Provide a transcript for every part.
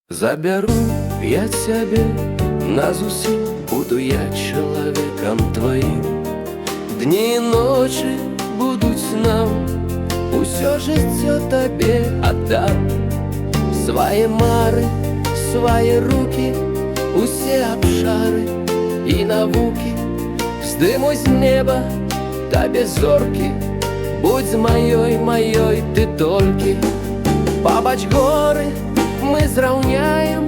Заберу я тебе назусім, буду я чоловіком твоїм. Дні і ночі будуть нам, усё життя тобі отдам. Свої мари, свої руки, усі обшари і науки вздиму з неба тобі зорки. Будь моей ты толькі. Побач гори ми зраўняем,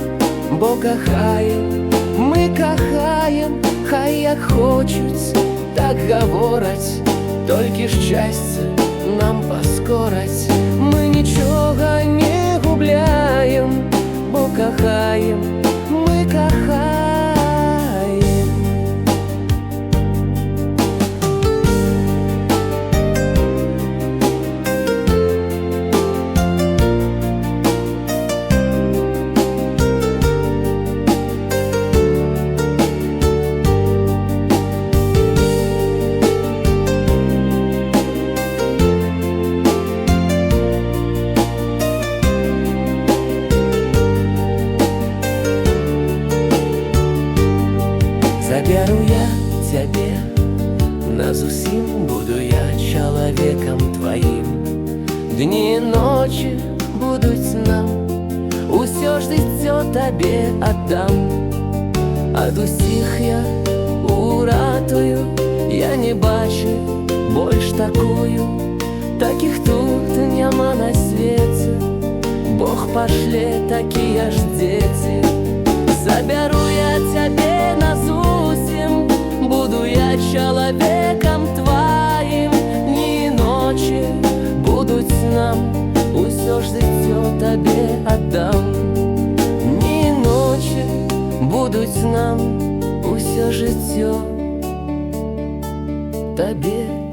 бо кахаем, мы кахаем. Хай як хочуць, так гавораць, толькі шчасце нам паскораць. Мы нічога не губляем, бо кахаем, мы кахаем. Заберу я тебе назусім, буду я чоловіком твоїм. Дні і ночі будуть нам, усё життя тобі отдам. Ад усіх я уратую, я не бачу больш такую. Таких тут нема на свеце, Бог пошле такія ж дзеці. Заберу я тебе назусім, буду я чоловіком твоїм. Дні і ночі будуть нам, усё життя тобі отдам. Дні і ночі будуть нам, усё життя тобі